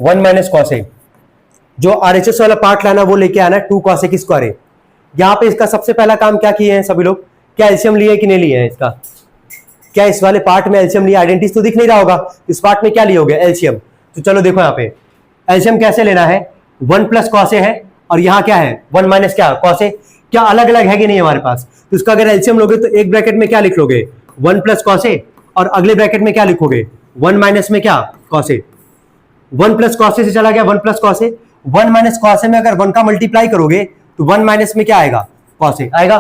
1 minus cos A. जो RHS वाला part लाना वो लेके आना 2 कॉसेक स्क्वायर ए। यहाँ पे इसका सबसे पहला काम क्या किए हैं सभी लोग, क्या एलसीएम लिए कि नहीं लिए हैं इसका, क्या इस वाले पार्ट में एलसीएम लिया? आइडेंटिटी तो दिख नहीं रहा होगा, इस पार्ट में क्या लिए होगे एलसीएम। तो चलो देखो यहाँ पे एलसीएम कैसे लेना है, 1 प्लस कॉस ए है और यहाँ क्या है 1 माइनस क्या कॉस ए। क्या अलग अलग है कि नहीं हमारे पास? तो इसका अगर एलसीएम लोगे तो एक ब्रैकेट में क्या लिख लोगे 1 प्लस कॉस ए और अगले ब्रैकेट में क्या लिखोगे 1 माइनस में क्या cos A. 1 plus cos A से चला गया 1 plus cos A, 1 minus cos A में अगर 1 का मल्टीप्लाई करोगे तो 1 माइनस में क्या आएगा कॉस ए आएगा।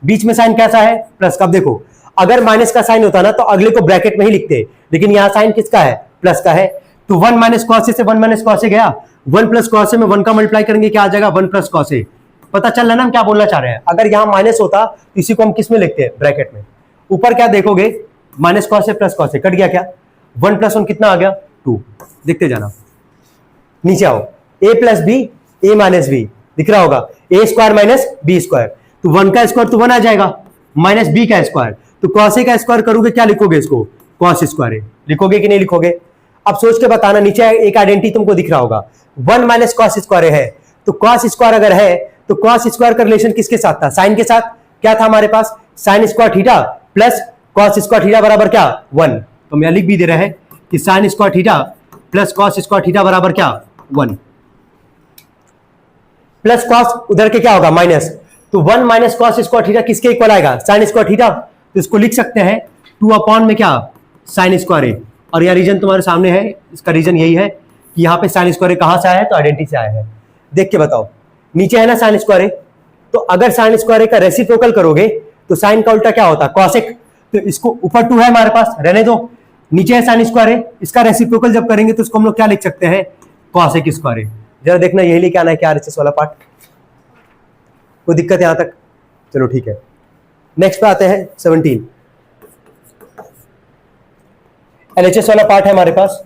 बीच में साइन कैसा है प्लस का। देखो अगर माइनस का साइन होता ना तो अगले को ब्रैकेट में ही लिखते, लेकिन यहाँ साइन किसका है प्लस का है। तो 1 माइनस कॉस ए से 1 माइनस कॉस ए गया, 1 प्लस कॉस ए में 1 का मल्टीप्लाई करेंगे क्या आ जाएगा 1 प्लस कॉस ए। पता चल रहा ना हम क्या बोलना चाह रहे हैं। अगर यहाँ माइनस होता तो इसी को हम किस में लिखते हैं ब्रैकेट में। ऊपर क्या देखोगे minus cos A plus cos A, cut गया क्या 1 प्लस 1 कितना आ गया 2। देखते जाना, नीचे आओ a plus B A minus B दिख रहा होगा, A square minus B square. तो 1 का स्क्वायर तो 1 आ जाएगा माइनस बी का स्क्वायर, तो कॉस ए का स्क्वायर करोगे क्या लिखोगे इसको कॉस स्क्वायर ए। लिखोगे कि नहीं लिखोगे? अब सोच के बताना, नीचे एक आइडेंटिटी तुमको दिख रहा होगा 1 माइनस कॉस स्क्वायर है। तो कॉस स्क्वायर अगर है तो कॉस स्क्वायर का रिलेशन किसके साथ था साइन के साथ। क्या था हमारे पास sine square theta plus cos square theta बराबर क्या 1। तो हम यहां लिख भी दे रहे हैं कि sign square theta plus cos square theta बराबर क्या 1। प्लस कॉस उधर के क्या होगा माइनस, तो 1 माइनस कॉस स्क्वायर थीटा किसके इक्वल आएगा साइन स्क्वायर थीटा। तो इसको लिख सकते हैं 2 अपॉन में क्या साइन स्क्वायर ए। और यह रीजन तुम्हारे सामने है, इसका रीजन यही है कि यहाँ पे साइन स्क्वायर ए कहां से आया है तो आइडेंटिटी से आया है। देख के बताओ, नीचे है ना साइन स्क्वायर ए, तो अगर साइन स्क्वायर ए का रेसिप्रोकल करोगे तो साइन का उल्टा क्या होता है कॉसेक। तो इसको ऊपर 2 है हमारे पास रहने दो, नीचे है साइन स्क्वायर ए, इसका रेसिप्रोकल जब करेंगे तो इसको हम लोग क्या लिख सकते हैं कॉसेक स्क्वायर ए। जरा देखना यही लेके आना है क्या आरएचएस वाला पार्ट, कोई दिक्कत है यहां तक? चलो ठीक है, नेक्स्ट पे आते हैं 17। एलएचएस वाला पार्ट है हमारे पास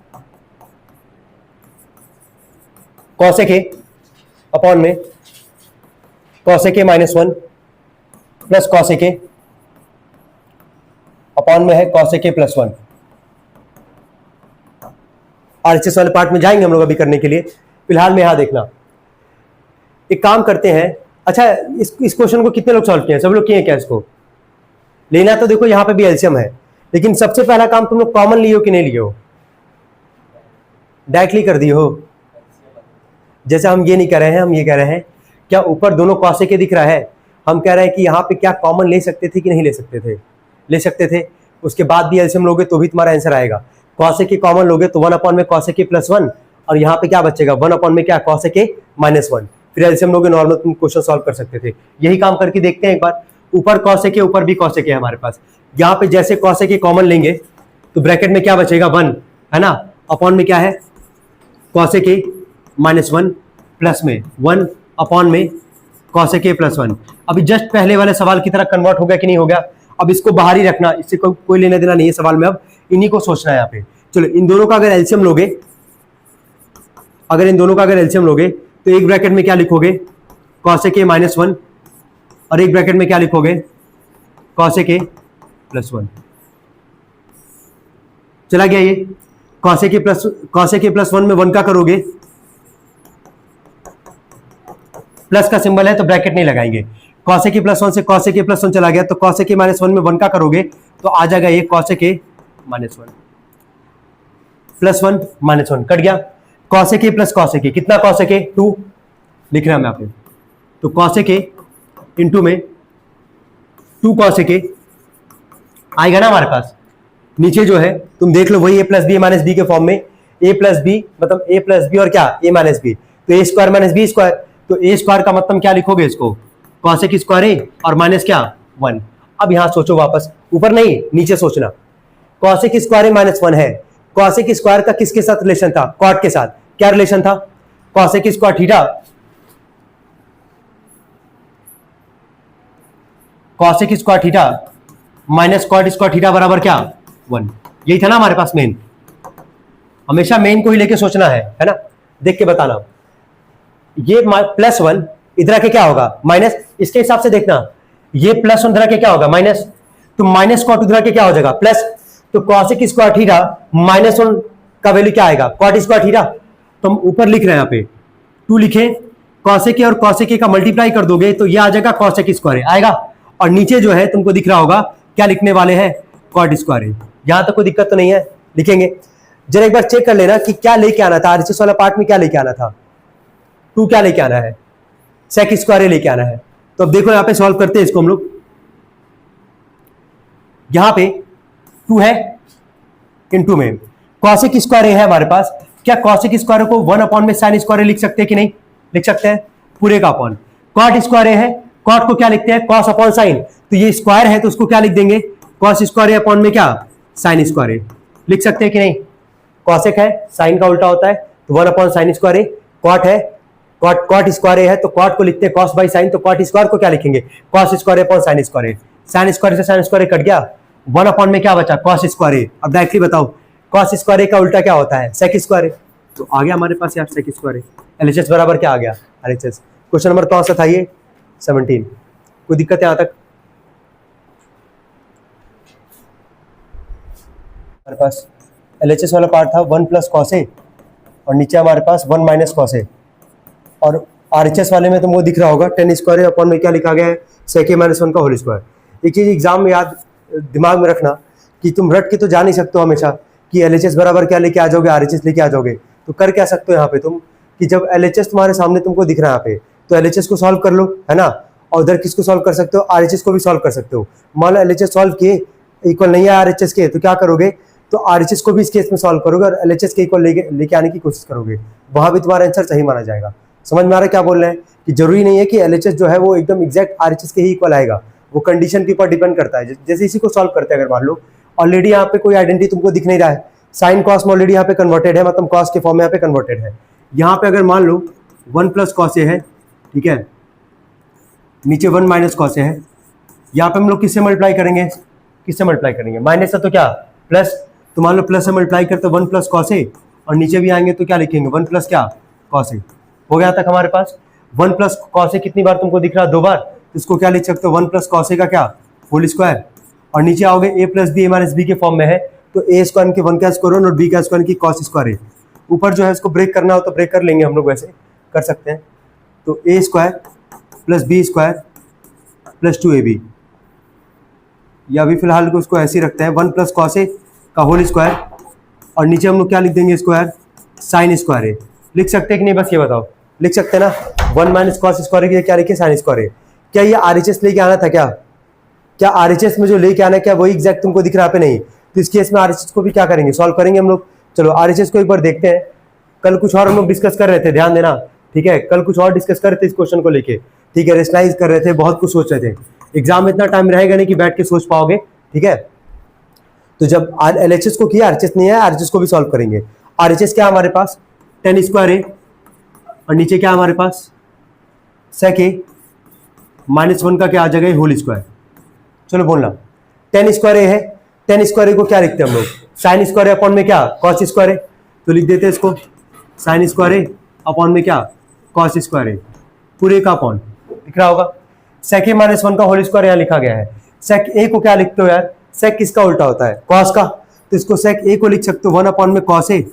कॉसेक ए अपॉन में cosec A minus 1 plus cosec A upon में है कॉसेक ए प्लस 1। आरएचएस वाले पार्ट में जाएंगे हम लोग अभी करने के लिए, फिलहाल में यहां देखना। एक काम करते हैं, अच्छा इस क्वेश्चन को कितने लोग सॉल्व किए हैं? सब लोग किए हैं क्या? इसको लेना तो देखो यहां पे भी एलसीएम है, लेकिन सबसे पहला काम तुम लोग कॉमन लिए हो कि नहीं लिए हो? डायरेक्टली कर दिए हो? जैसे हम ये नहीं कर रहे हैं, हम ये कह रहे हैं क्या ऊपर दोनों कॉसेक के दिख रहा है, हम कह रहे हैं कि यहाँ पे क्या कॉमन ले सकते थे कि नहीं ले सकते थे? ले सकते थे। उसके बाद भी एलसीएम लोगे तो भी तुम्हारा आंसर आएगा। कॉसेक के कॉमन लोगे तो 1 अपॉन में कॉसेक के प्लस 1 और यहाँ पे क्या बचेगा 1 अपॉन में क्या कॉसेक के माइनस 1। फिर एलसीएम लोगे नॉर्मल तुम क्वेश्चन सॉल्व कर सकते थे। यही काम करके देखते हैं एक बार। ऊपर कॉसेक के ऊपर भी कॉसेक है हमारे पास, यहाँ पे जैसे कॉसेक के कॉमन लेंगे तो ब्रैकेट में क्या बचेगा 1 है ना, अपॉन में क्या है कॉसेक के माइनस 1 प्लस में 1 अपॉन में कॉसेक ए प्लस 1। अभी जस्ट पहले वाले सवाल की तरह कन्वर्ट हो गया कि नहीं हो गया? अब इसको बाहर ही रखना, इससे कोई लेना देना नहीं है सवाल में, अब इन्हीं को सोचना है यहाँ पे। चलो इन दोनों का अगर एलसीएम लोगे, अगर इन दोनों का अगर एलसीएम लोगे तो एक ब्रैकेट में क्या लिखोगे कॉसेक ए माइनस 1 और एक ब्रैकेट में क्या लिखोगे कॉसेक ए प्लस 1। चला गया ये कॉसेक ए प्लस 1 में 1 का करोगे, प्लस का सिंबल है तो ब्रैकेट नहीं लगाएंगे। कॉसेक ए प्लस 1 से कॉसेक ए प्लस 1 चला गया, तो कॉसेक ए माइनस 1 में 1 का करोगे तो आ जाएगा ये cosec A minus 1 plus 1 minus 1 cut गया। Cosec A plus cosec A, कितना कॉसेक ए 2 लिख रहा हूं मैं यहाँ पे, तो कॉसेक ए इंटू में 2 कॉसेक ए आएगा ना हमारे पास। नीचे जो है तुम देख लो वही ए प्लस बी माइनस बी के फॉर्म में, ए प्लस बी मतलब ए प्लस बी और क्या ए माइनस बी, तो A square minus B square, तो ए स्क्वायर का मतलब क्या लिखोगे इसको कॉसेक स्क्वायर ए और माइनस क्या 1। अब यहां सोचो वापस, ऊपर नहीं नीचे सोचना। कॉसेक स्क्वायर ए माइनस 1 है, कॉसेक स्क्वायर का किसके साथ रिलेशन था कॉट के साथ, क्या रिलेशन था cosec square theta, cosec square theta minus cot square theta बराबर क्या 1। यही था ना हमारे पास मेन, हमेशा मेन को ही लेके सोचना है ना। देख के बताना, ये प्लस 1 इधर के क्या होगा माइनस, इसके हिसाब से देखना ये प्लस 1 इधर के क्या होगा माइनस, तो माइनस कॉट इधर के क्या हो जाएगा प्लस, तो कॉसेक स्क्वायर थीटा माइनस 1 का वैल्यू क्या आएगा कॉट स्क्वायर थीटा, तो हम ऊपर लिख रहे हैं यहाँ पे 2 लिखे, कॉसेक और कॉसेक का मल्टीप्लाई कर दोगे तो ये आ जाएगा कॉसेक स्क्वायर आएगा, और नीचे जो है तुमको दिख रहा होगा क्या लिखने वाले हैं, कॉट स्क्वायर। यहां तक कोई दिक्कत तो नहीं है, लिखेंगे। जरा एक बार चेक कर लेना कि क्या लेके आना था आरएचएस वाला पार्ट में, क्या लेके आना था, 2 क्या लेके आना है, सेक स्क्वायर लेके आना है। तो अब देखो यहां पे सॉल्व करते हैं इसको हम लोग। यहां पे 2 है, इनटू में कॉसेक स्क्वायर है हमारे पास। क्या कॉसेक स्क्वायर को 1 अपॉन में साइन स्क्वायर लिख सकते हैं कि नहीं, लिख सकते हैं, पूरे का अपॉन। कॉट स्क्वायर है, कॉट को क्या लिखते हैं, कॉस अपॉन साइन, तो ये स्क्वायर है तो उसको क्या लिख देंगे, कॉस स्क्वायर अपॉन में क्या, साइन स्क्वायर, लिख सकते हैं कि नहीं। कॉसेक है, साइन का उल्टा होता है, तो 1 अपॉन साइन स्क्वायर। कॉट है, कॉट स्क्वायर है तो कॉट को लिखते हैं कॉस बाई साइन, तो कॉट स्क्वायर को क्या लिखेंगे, cos square upon sine square. Sine square से साइन स्क्वायर कट गया, 1 अपॉन में क्या बचा, कॉस स्क्वायर। अब डायरेक्टली बताओ कॉस स्क्वायर का उल्टा क्या होता है, सेक स्क्वायर। तो आ गया हमारे पास यार सेक स्क्वायर। एलएचएस बराबर क्या आ गया, एलएचएस। क्वेश्चन नंबर कौन सा था ये, 17। कोई दिक्कत है यहां तक। हमारे पास एलएचएस वाला पार्ट था 1 प्लस कॉसे, और नीचे हमारे पास 1 माइनस कॉसे, और आरएचएस वाले में तुमको दिख रहा होगा टेन स्क्वायर अपॉन में क्या लिखा गया है, सेक ए माइनस 1 का होल स्क्वायर। एक चीज एग्जाम में याद दिमाग में रखना कि तुम रट के तो जा नहीं सकते हो हमेशा कि एलएचएस बराबर क्या लेके आ जाओगे, आरएचएस लेके आ जाओगे। तो कर क्या सकते हो यहाँ पे तुम कि जब एलएचएस तुम्हारे सामने तुमको दिख रहा है यहाँ पे, तो एलएचएस को सॉल्व कर लो, है ना। और उधर किसको सॉल्व कर सकते हो, आरएचएस को भी सॉल्व कर सकते हो। मान लो एलएचएस सॉल्व किए, इक्वल नहीं है आरएचएस के, तो क्या करोगे, तो आरएचएस को भी इस केस में सॉल्व करोगे और एलएचएस के इक्वल लेके आने की कोशिश करोगे, वहां भी तुम्हारा आंसर सही माना जाएगा। समझ में आ रहा है क्या बोल रहे हैं, कि जरूरी नहीं है कि एलएचएस जो है वो एकदम एग्जैक्ट आरएचएस के ही इक्वल आएगा, वो कंडीशन के ऊपर डिपेंड करता है। जैसे इसी को सॉल्व करते हैं, अगर मान लो ऑलरेडी यहाँ पे कोई आइडेंटिटी तुमको दिख नहीं रहा है, साइन कॉस में ऑलरेडी यहाँ पे कन्वर्टेड है, मतलब कॉस के फॉर्म में यहाँ पे कन्वर्टेड है। यहाँ पे अगर मान लो 1 प्लस कॉस है, ठीक है, नीचे 1 माइनस कॉस है, यहाँ पे हम लोग किससे मल्टीप्लाई करेंगे, किससे मल्टीप्लाई करेंगे, माइनस है तो क्या प्लस, तो मान लो प्लस से मल्टीप्लाई करते 1 प्लस कॉस है, और नीचे भी आएंगे तो क्या लिखेंगे 1 प्लस क्या कॉस है। हो गया तक हमारे पास 1 प्लस कॉस कितनी बार तुमको दिख रहा है, 2 बार, तो इसको क्या लिख सकते हो 1 प्लस कॉस का क्या होल स्क्वायर, और नीचे आओगे a plus B A minus B के फॉर्म में है, तो ए स्क्वायर के 1 का स्क्वायर और बी का स्क्वायर की कॉस स्क्वायर है। ऊपर जो है इसको ब्रेक करना हो तो ब्रेक कर लेंगे हम लोग, वैसे कर सकते हैं। तो A square plus B square plus 2ab, या अभी फिलहाल को उसको ऐसे ही रखते हैं 1 प्लस कॉस का होल स्क्वायर, और नीचे हम लोग क्या लिख देंगे स्क्वायर साइन स्क्वायर है। लिख सकते हैं कि नहीं, बस ये बताओ, लिख सकते हैं ना। 1 माइनस कॉस स्क्वायर के क्या लिखे, साइन स्क्वायर है। क्या ये आरएचएस लेके आना था, क्या आरएचएस में जो लेके आना है क्या वही एग्जैक्ट तुमको दिख रहा पे, नहीं। तो इस केस में आरएचएस को भी क्या करेंगे, सॉल्व करेंगे हम लोग। चलो आरएचएस को एक बार देखते हैं। कल कुछ और हम लोग डिस्कस कर रहे थे, ध्यान देना, ठीक है, कल कुछ और डिस्कस कर रहे थे इस क्वेश्चन को लेके, ठीक है, रेशनलाइज कर रहे थे, बहुत कुछ सोच रहे थे। एग्जाम में इतना टाइम रहेगा नहीं कि बैठ के सोच पाओगे, ठीक है। तो जब एलएचएस को किया, आरएचएस नहीं है, आरएचएस को भी सॉल्व करेंगे। आरएचएस क्या हमारे पास 10 स्क्वायर है, और नीचे क्या हमारे पास सेक ए माइनस 1 का क्या आ जाएगा होल स्क्वायर। चलो बोलना 10 स्क्वायर है, 10 स्क्वायर को क्या लिखते हैं हम लोग, साइन स्क्वायर अपॉन में क्या कॉस स्क्वायर है, तो लिख देते हैं इसको साइन स्क्वायर अपॉन में क्या कॉस स्क्वायर है, पूरे का अपॉन लिख रहा होगा। सेक ए माइनस 1 का होल स्क्वायर यहाँ लिखा गया है। सेक ए को क्या लिखते हो यार, सेक किसका उल्टा होता है, कॉस का, तो इसको सेक ए को लिख सकते हो 1 अपॉन में कॉस ए,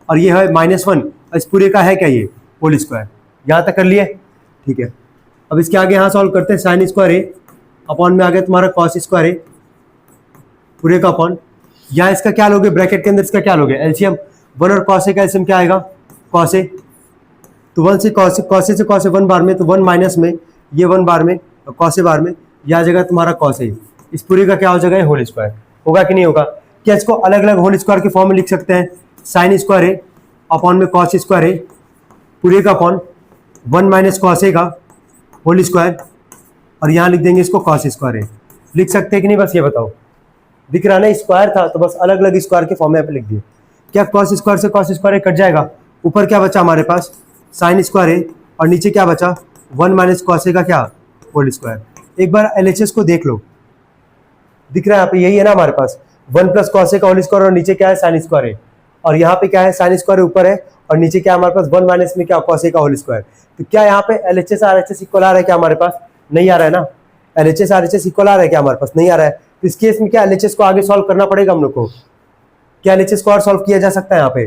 और ये है -1, इस पूरे का है क्या ये होल स्क्वायर। यहाँ तक कर लिए, ठीक है। अब इसके आगे यहाँ सॉल्व करते हैं, साइन स्क्वायर ए अपॉन में आ गया तुम्हारा कॉस स्क्वायर ए पूरे का अपॉन। यहाँ इसका क्या लोगे, ब्रैकेट के अंदर इसका क्या लोगे, एलसीएम। 1 और कॉस ए का एलसीएम क्या आएगा, कॉस ए, तो 1 से कॉस से कॉस ए 1 बार में, तो 1 माइनस में ये 1 बार में, कॉस ए बार में, यह आ जाएगा तुम्हारा कॉस ए, इस पूरे का क्या हो जाएगा होल स्क्वायर। होगा कि नहीं होगा, क्या इसको अलग अलग होल स्क्वायर के फॉर्म में लिख सकते हैं, साइन स्क्वायर ए अपॉन में कॉस स्क्वायर ए पूरे का अपॉन 1 माइनस कॉस ए का होल स्क्वायर, और यहाँ लिख देंगे इसको कॉस स्क्वायर है। लिख सकते हैं कि नहीं, बस ये बताओ। दिख रहा ना स्क्वायर था, तो बस अलग अलग स्क्वायर के फॉर्म में यहाँ पे लिख दिए। क्या कॉस स्क्वायर से कॉस स्क्वायर कट जाएगा, ऊपर क्या बचा हमारे पास साइन स्क्वायर है, और नीचे क्या बचा 1 माइनस कॉस ए का क्या होल स्क्वायर। एक बार एलएचएस को देख लो, दिख रहा है यहाँ पे, यही है ना हमारे पास 1 प्लस कॉस ए का होल स्क्वायर, और नीचे क्या है साइन स्क्वायर है, और यहाँ पे क्या है साइन स्क्वायर ऊपर है, और नीचे क्या हमारे पास 1 माइनस में क्या कॉस ए का होल स्क्वायर। तो क्या यहाँ पे एलएचएस आरएचएस इक्वल आ रहा है क्या हमारे पास, नहीं आ रहा है ना। एलएचएस आरएचएस इक्वल आ रहा है क्या हमारे पास, नहीं आ रहा है। तो इस केस में क्या एलएचएस को आगे सॉल्व करना पड़ेगा हम लोग को। क्या एलएचएस को और सॉल्व किया जा सकता है यहाँ पे,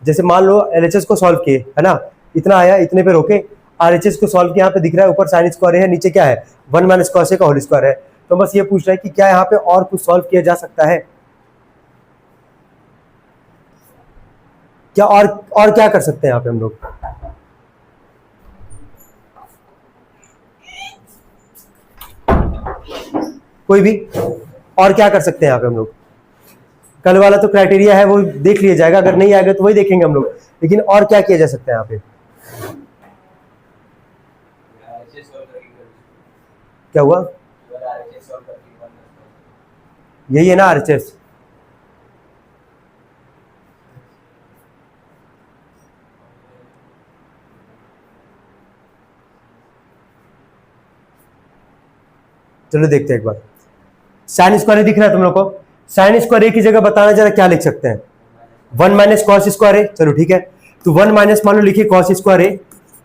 जैसे मान लो LHS को सॉल्व किए, है ना, इतना आया, इतने पे रोके, RHS को सॉल्व किया, यहाँ पे दिख रहा है ऊपर साइन स्क्वायर है, नीचे क्या है 1 माइनस कॉस ए का होल स्क्वायर है। तो बस ये पूछ रहा है कि क्या यहाँ पे और कुछ सॉल्व किया जा सकता है, क्या और क्या कर सकते हैं यहाँ पे हम लोग। कोई भी और क्या कर सकते हैं यहाँ पे हम लोग। कल वाला तो क्राइटेरिया है वो देख लिया जाएगा, अगर नहीं आएगा तो वही देखेंगे हम लोग, लेकिन और क्या किया जा सकता है यहाँ पे। क्या हुआ, यही है ना RHS। चलो देखते हैं एक बार। साइन स्क्वायर दिख रहा है तुम लोग को, साइन स्क्वायर की जगह बताना जरा क्या लिख सकते हैं, 1 माइनस कॉस स्क्वायर है। चलो ठीक है, तो 1 माइनस मान लो लिखिए कॉस स्क्वायर है,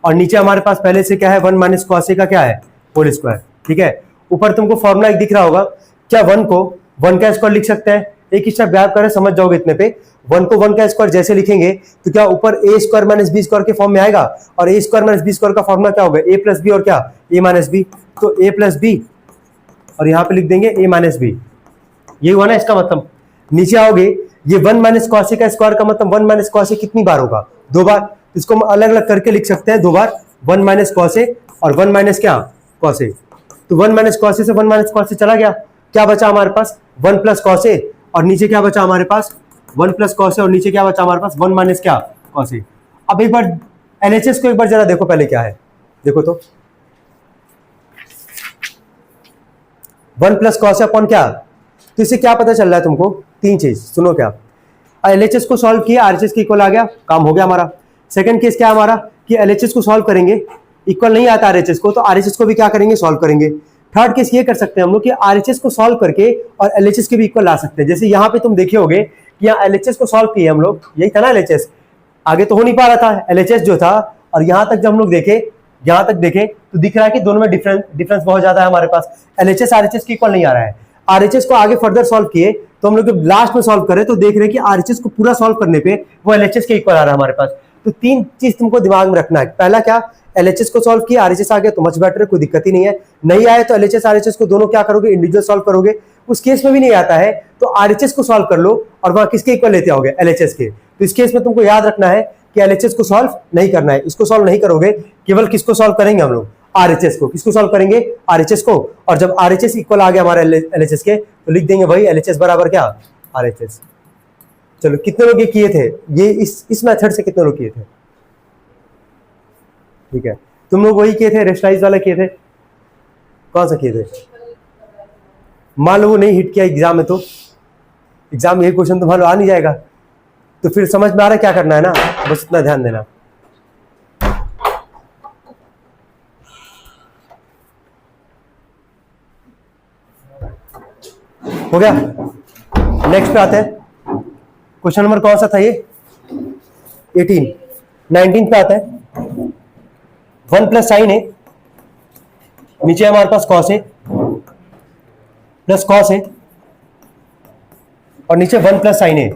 और नीचे हमारे पास पहले से क्या है 1 माइनस कॉस का क्या है होल स्क्वायर। ठीक है, ऊपर तुमको फॉर्मूला एक दिख रहा होगा, क्या 1 को 1 का स्क्वायर लिख सकते हैं, एक स्टेप गैप करें समझ जाओगे इतने पे। 1 को 1 का स्क्वायर जैसे लिखेंगे तो क्या ऊपर a square minus B square के फॉर्म में आएगा, और a square minus B square का फॉर्मूला क्या होगा a प्लस बी और क्या a माइनस बी, तो a प्लस बी और यहाँ पे लिख देंगे a माइनस बी, ये हुआ ना इसका मतलब। नीचे आओगे ये 1 माइनस कॉस का स्क्वायर का मतलब 1 माइनस कॉस कितनी बार होगा, 2 बार, इसको हम अलग अलग करके लिख सकते हैं 2 बार, 1 माइनस कॉस और 1 माइनस क्या कॉस। तो 1 माइनस कॉस से 1 माइनस कॉस चला गया, क्या बचा हमारे पास 1 प्लस कॉस और नीचे क्या बचा हमारे पास 1 प्लस कॉस और नीचे क्या बचा हमारे पास 1 माइनस क्या कॉस। अब एक बार LHS को एक बार जरा देखो पहले क्या है, देखो तो 1 प्लस कॉस अपॉन क्या, तो इससे क्या पता चल रहा है तुमको, 3 चीज सुनो। क्या LHS को सॉल्व किया, RHS के इक्वल आ गया, काम हो गया हमारा। सेकंड केस क्या हमारा कि LHS को सॉल्व करेंगे, इक्वल नहीं आता RHS को, तो RHS को भी क्या करेंगे सॉल्व करेंगे। थर्ड केस ये कर सकते हैं हम लोग कि RHS को सॉल्व करके और LHS के भी इक्वल ला सकते हैं। जैसे यहाँ पे तुम देखे होगे कि यहाँ LHS को सॉल्व किए हम लोग, यही था ना LHS, आगे तो हो नहीं पा रहा था LHS जो था, और यहाँ तक जब हम लोग देखे, यहाँ तक देखे तो दिख रहा है कि दोनों में डिफरेंस बहुत ज्यादा है हमारे पास। LHS RHS के इक्वल नहीं आ रहा है। RHS को आगे फर्दर सॉल्व किए तो हम लोग जब लास्ट में सॉल्व करें तो देख रहे हैं कि RHS को पूरा सॉल्व करने पे वो LHS के इक्वल आ रहा है हमारे पास। तो 3 चीज तुमको दिमाग में रखना है। पहला क्या, LHS को सॉल्व किया, RHS आ गया तो मच बेटर है, कोई दिक्कत ही नहीं है। नहीं आए तो LHS RHS को दोनों क्या करोगे, इंडिविजुअल सॉल्व करोगे। उस केस में भी नहीं आता है तो RHS को सॉल्व कर लो और वहां किसके इक्वल लेते आओगे, LHS के। तो इस केस में तुमको याद रखना है कि LHS को सॉल्व नहीं करना है, इसको सॉल्व नहीं करोगे, केवल किसको सॉल्व करेंगे हम लोग, RHS को। किसको सॉल्व करेंगे, RHS को। और जब RHS इक्वल आ गया हमारे LHS के तो लिख देंगे भाई LHS बराबर क्या RHS। चलो कितने लोग ये किए थे, ये इस मेथड से कितने लोग किए थे, ठीक है। तुम लोग वही किए थे, रेशनलाइज वाला किए थे, कौन सा किए थे। मान लो वो नहीं हिट किया एग्जाम में, तो एग्जाम में ये क्वेश्चन तुम्हारा आ नहीं जाएगा, तो फिर समझ में आ रहा है क्या करना है ना, बस इतना ध्यान देना। हो गया, नेक्स्ट पे आते हैं। क्वेश्चन नंबर कौन सा था ये, 18। 19 पे आता है। 1 प्लस साइन है, नीचे हमारे पास कॉस है प्लस कॉस है, और नीचे 1 प्लस साइन है,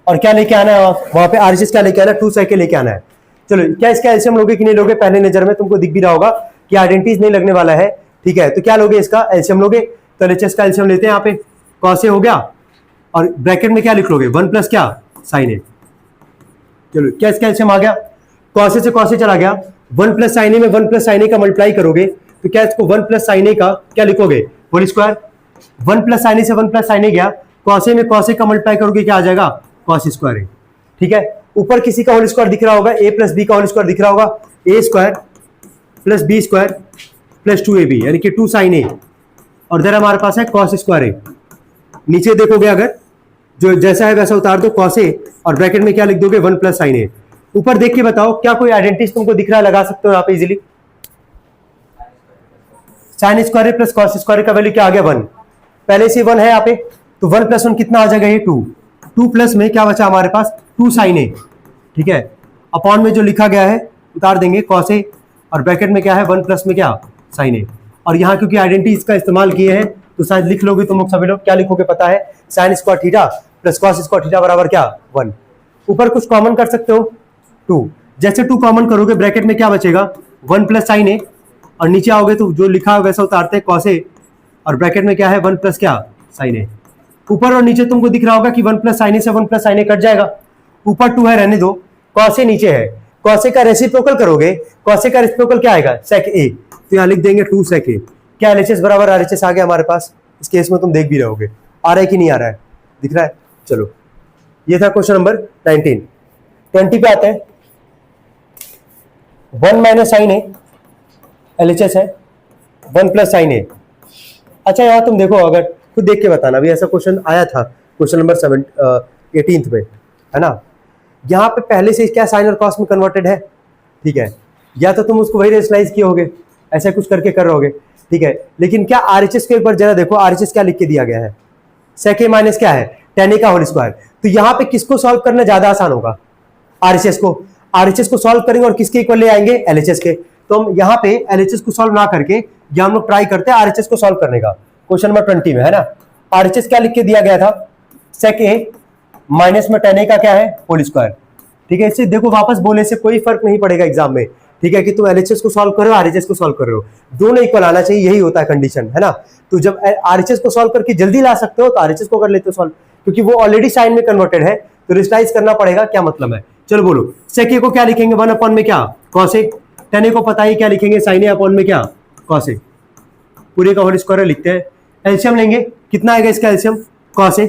और क्या लेके आना है वहां पे RHS क्या लेके आना है, 2 साइकिल लेके आना है। चलो क्या इसका एलसीएम लोगे कि नहीं लोगे, पहले नजर में तुमको दिख भी रहा होगा कि आइडेंटिटीज नहीं लगने वाला है, ठीक है। तो क्या लोगे, इसका एलसीएम लोगे, तो LHS का एलसीएम लेते हैं। यहाँ पे कॉस ए हो गया और ब्रैकेट में क्या लिख लोगे, 1 प्लस क्या साइन ए। चलो क्या इसका एलसीएम आ गया, कॉस ए से कॉस ए चला गया, 1 प्लस साइन ए में 1 प्लस साइन ए का मल्टीप्लाई करोगे तो क्या इसको 1 प्लस साइन ए का क्या लिखोगे होल स्क्वायर। 1 प्लस साइन ए से 1 प्लस साइन ए गया, कॉस ए में कॉस ए का मल्टीप्लाई करोगे क्या आ जाएगा कॉस स्क्वायर ए, ठीक है। ऊपर किसी का होल स्क्वायर दिख रहा होगा, a प्लस बी का होल स्क्वायर दिख रहा होगा, a square plus B square plus 2ab यानी कि 2 साइन ए, और इधर हमारे पास है कॉस स्क्वायर ए। नीचे देखोगे अगर जो जैसा है वैसा उतार दो कॉस ए, और ब्रैकेट में क्या लिख दोगे 1 प्लस साइन ए। ऊपर देख के बताओ क्या कोई आइडेंटिटी तुमको दिख रहा है, लगा सकते हो यहाँ पे easily. Sine square plus cos square का वैल्यू क्या आ गया 1, पहले से 1 है यहाँ पे, तो 1 प्लस 1 कितना आ जाएगा ये 2, 2 प्लस में क्या बचा हमारे पास 2 साइन ए, ठीक है। अपॉन में जो लिखा गया है उतार देंगे कॉस ए, और ब्रैकेट में क्या है 1 प्लस में क्या साइन ए। और यहाँ क्योंकि आइडेंटिटीज का इस्तेमाल किए हैं तो शायद लिख लोगे तुम लोग सभी लोग, क्या लिखोगे पता है, sign square theta plus cos square theta बराबर क्या 1। ऊपर कुछ कॉमन कर सकते हो 2, जैसे 2 कॉमन करोगे ब्रैकेट में क्या बचेगा 1 प्लस साइन ए, और नीचे आओगे तो जो लिखा है वैसा उतारते हैं कॉस ए, और ब्रैकेट में क्या है 1 प्लस क्या साइन ए। ऊपर और नीचे तुमको दिख रहा होगा कि 1 प्लस साइन ए से 1 प्लस साइन ए कट जाएगा, ऊपर 2 है रहने दो, कॉस ए नीचे है, कॉस ए का रेसिप्रोकल करोगे, कॉस ए का रेसिप्रोकल क्या आएगा सेक ए, तो यहाँ लिख देंगे 2 सेक ए। क्या एलएचएस बराबर आरएचएस आ गया हमारे पास। इस केस में तुम देख भी रहोगे आ रहा है कि नहीं आ रहा है, दिख रहा है। चलो ये था क्वेश्चन नंबर 19। 20 पे आते हैं। 1 माइनस साइन ए एलएचएस है, 1 प्लस साइन ए। अच्छा यहाँ तुम देखो, अगर खुद देख के बताना, अभी ऐसा क्वेश्चन आया था क्वेश्चन नंबर 18 में, है ना। यहाँ पे पहले से क्या साइन और कॉस में कन्वर्टेड है, ठीक है, या तो तुम उसको वही रेशनलाइज किए होगे, ऐसा कुछ करके कर रहोगे, ठीक है। लेकिन क्या आरएचएस को एक बार जरा देखो, आरएचएस क्या लिख के दिया गया है, सेक ए माइनस क्या है tan a का होल स्क्वायर। तो यहाँ पे किसको सॉल्व करना ज्यादा आसान होगा, आरएचएस को। आरएचएस को सॉल्व करेंगे और किसके इक्वल ले आएंगे, एलएचएस के। तो हम यहाँ पे एलएचएस को सॉल्व ना करके या हम लोग ट्राई करते हैं आरएचएस को सॉल्व करने का। क्वेश्चन नंबर 20 में, है ना, आरएचएस क्या लिख के दिया गया था, सेक ए माइनस में tan a का क्या है होल स्क्वायर, ठीक है। इससे देखो वापस बोलने से कोई फर्क नहीं पड़ेगा एग्जाम में, ठीक है, कि तुम एलएचएस को सॉल्व कर रहे हो आरएचएस को सॉल्व कर रहे हो, दोनों इक्वल आना चाहिए, यही होता है कंडीशन, है ना। तो जब आरएचएस को सॉल्व करके जल्दी ला सकते हो तो आरएचएस को कर लेते हो सॉल्व, क्योंकि वो ऑलरेडी साइन में कन्वर्टेड है, तो रिस्टाइज करना पड़ेगा, क्या मतलब है। चलो बोलो, सेक ए को क्या लिखेंगे 1 अपॉन में क्या कॉस ए, tan a को पता ही क्या लिखेंगे साइन ए अपॉन में क्या कॉस ए, पूरे का होल स्क्वायर लिखते हैं। एलसीएम लेंगे, कितना आएगा इसका एलसीएम कॉस ए,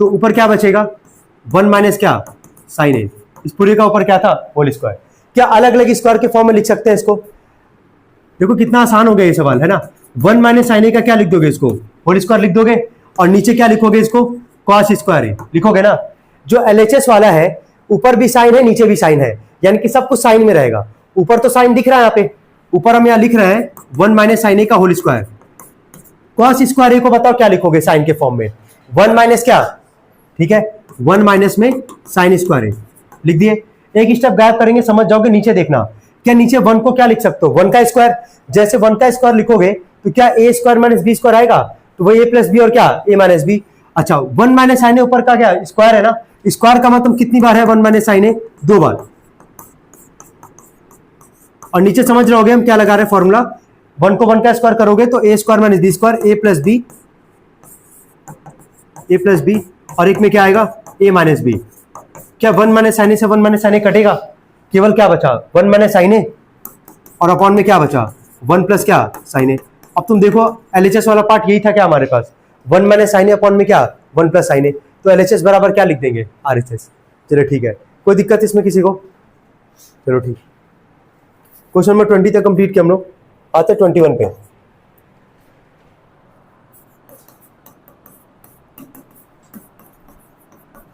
तो ऊपर क्या बचेगा 1 माइनस क्या साइन ए, इस पूरे का ऊपर क्या था होल स्क्वायर। क्या अलग अलग स्क्वायर के फॉर्म में लिख सकते हैं इसको, देखो कितना आसान हो गया ये सवाल, है ना। 1 माइनस साइन ए का क्या लिख दोगे, इसको होल स्क्वायर लिख दोगे, और नीचे क्या लिखोगे, इसको कॉस स्क्वायर ए लिखोगे ना। जो एलएचएस वाला है ऊपर भी साइन है नीचे भी साइन है, यानी कि सब कुछ साइन में रहेगा। ऊपर तो साइन दिख रहा है, यहाँ पे ऊपर हम यहाँ लिख रहे हैं 1 माइनस साइन ए का होल स्क्वायर, कॉस स्क्वायर ए को बताओ क्या लिखोगे साइन के फॉर्म में, 1 माइनस क्या, ठीक है, 1 माइनस में साइन स्क्वायर ए लिख दिए। एक स्टेप गायब करेंगे, समझ जाओगे, नीचे देखना, क्या नीचे 1 को क्या लिख सकते हो 1 का स्क्वायर, जैसे 1 का स्क्वायर लिखोगे तो क्या ए स्क्वायर माइनस बी स्क्वायर आएगा, तो वही ए प्लस बी और क्या ए माइनस बी। अच्छा 1 माइनस साइन ए ऊपर का क्या स्क्वायर है ना, स्क्वायर का मतलब कितनी बार है 1 माइनस साइन ए 2 बार, और नीचे समझ रहे होगे हम क्या लगा रहे हैं फॉर्मूला, 1 को 1 का स्क्वायर करोगे तो A square minus B square A plus B, और एक में क्या आएगा ए माइनस बी। क्या 1 माइनस साइन ए से 1 माइनस साइन ए कटेगा, केवल क्या बचा 1 माइनस साइन ए, और अपॉन में क्या बचा 1 प्लस क्या साइन ए। अब तुम देखो एलएचएस वाला पार्ट यही था क्या हमारे पास, 1 माइनस साइन ए अपॉन में क्या 1 प्लस साइन ए, तो एलएचएस बराबर क्या लिख देंगे आरएचएस। चलो ठीक है, कोई दिक्कत इसमें किसी को, चलो ठीक। क्वेश्चन नंबर 20 तक कंप्लीट किया हम लोग, आते 21 पे।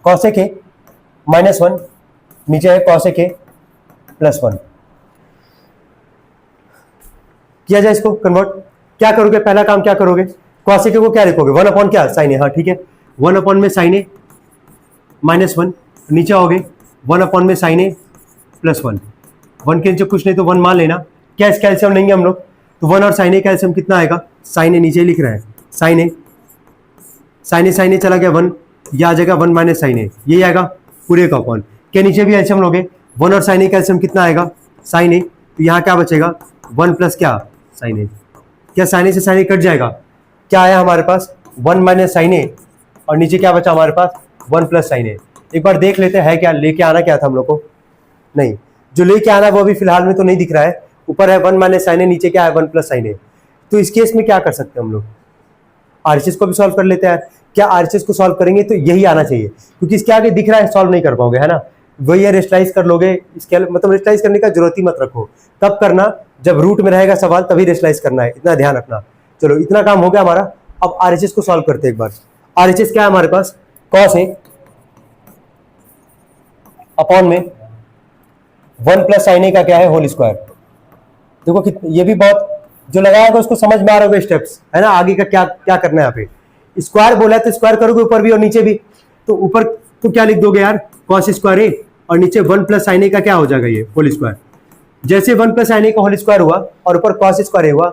कॉसेक ए माइनस 1, नीचे है कॉसेक ए प्लस 1, किया जाए इसको कन्वर्ट। क्या करोगे, पहला काम क्या करोगे, कॉसेक ए को क्या लिखोगे 1 अपॉन क्या साइन ए, हाँ ठीक है, 1 अपॉन में साइन ए माइनस 1, नीचे आओगे 1 अपॉन में साइन ए प्लस 1, 1 के नीचे कुछ नहीं तो 1 मान लेना। क्या इसका एलसीएम लेंगे हम लोग, तो 1 और साइन ए का एलसीएम कितना आएगा, साइन ए नीचे लिख रहे हैं, साइन ए चला गया 1, ये आ जाएगा 1 माइनस साइन ए, यही आएगा पूरे का अपॉन। क्या नीचे भी एलसीएम लोगे, 1 और साइन ए का एलसीएम कितना आएगा साइन ए, तो यहाँ क्या बचेगा 1 प्लस क्या साइन ए। क्या साइन ए से साइन ए कट जाएगा, क्या आया हमारे पास 1 माइनस साइन ए, और नीचे क्या बचा हमारे पास 1 प्लस साइन ए। एक बार देख लेते हैं क्या लेके आना क्या था हम लोग को, नहीं जो लेके आना वो अभी फिलहाल में तो नहीं दिख रहा है, ऊपर है 1 माइनस साइन ए, नीचे क्या है 1 प्लस साइन ए। तो इस केस में क्या कर सकते हैं हम लोग, आरएचएस को भी सॉल्व कर लेते हैं। क्या आरएचएस को सॉल्व करेंगे तो यही आना चाहिए, क्योंकि इसके आगे दिख रहा है सॉल्व नहीं कर पाओगे, है ना। वही है रेस्टलाइज कर लोगे, इसके मतलब रेस्टलाइज करने का जरूरत ही मत रखो, तब करना जब रूट में रहेगा सवाल तभी रेस्टलाइज करना है, इतना ध्यान रखना। चलो इतना काम हो गया हमारा, अब आरएचएस को सॉल्व करते हैं एक बार। आरएचएस क्या है हमारे पास, कॉस ए अपॉन में 1 प्लस साइन ए का क्या है होल स्क्वायर। देखो ये भी बहुत जो लगाएगा उसको समझ में आ रहा होगा स्टेप्स, है ना, आगे का क्या क्या करना है। यहाँ पे स्क्वायर बोला है तो स्क्वायर करोगे ऊपर भी और नीचे भी, तो ऊपर तो क्या लिख दोगे यार कॉस स्क्वायर ए, और नीचे 1 प्लस साइन ए का क्या हो जाएगा ये होल स्क्वायर। जैसे 1 प्लस साइन ए का होल स्क्वायर हुआ और ऊपर कॉस स्क्वायर ए हुआ,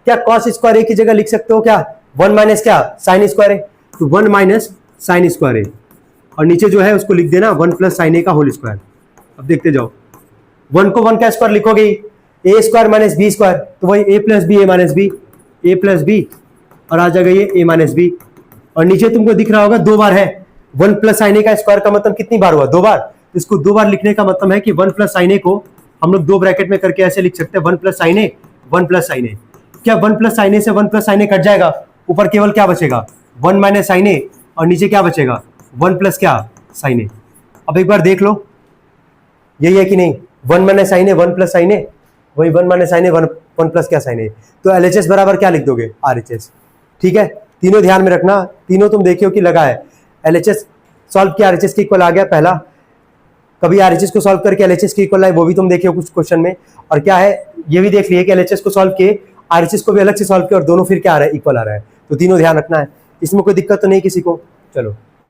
क्या कॉस स्क्वायर ए की जगह लिख सकते हो क्या 1 माइनस क्या साइन स्क्वायर ए, तो 1 माइनस साइन स्क्वायर ए, और नीचे जो है उसको लिख देना 1 प्लस साइन ए का होल स्क्वायर। अब देखते जाओ, 1 को 1 का स्क्वायर लिखोगे ए स्क्वायर माइनस बी स्क्वायर, तो वही ए plus B A minus B, A plus B और आ जाएगा ये ए माइनस बी। और नीचे तुमको दिख रहा होगा 2 बार है, 1 प्लस साइन ए का स्क्वायर का मतलब कितनी बार हुआ, 2 बार। तो इसको 2 बार लिखने का मतलब है कि 1 प्लस साइन ए को हम लोग 2 ब्रैकेट में करके ऐसे लिख सकते हैं 1 प्लस साइन ए, 1 प्लस साइन ए। क्या 1 प्लस साइन ए से 1 प्लस साइन ए कट जाएगा, ऊपर केवल क्या बचेगा 1 माइनस साइन ए और नीचे क्या बचेगा 1 प्लस क्या साइन ए। अब एक बार देख लो यही है कि नहीं, 1 माइनस साइन ए 1 प्लस साइन ए, वही 1 माइनस साइन ए 1 प्लस क्या साइन ए। तो एलएचएस बराबर क्या लिख दोगे आरएचएस। ठीक है, तीनों ध्यान में रखना, तीनों तुम देखियो कि लगा है। एलएचएस सॉल्व किया आरएचएस के इक्वल आ गया पहला, कभी आरएचएस को सॉल्व करके एलएचएस के इक्वल आए वो भी तुम देखियो कुछ क्वेश्चन में। और क्या है ये भी देख लिए कि एलएचएस को सॉल्व किए, आरएचएस को भी अलग से सॉल्व किया और दोनों फिर क्या आ रहा है इक्वल आ रहा है। तो तीनों ध्यान रखना है, इसमें कोई दिक्कत तो नहीं किसी को। चलो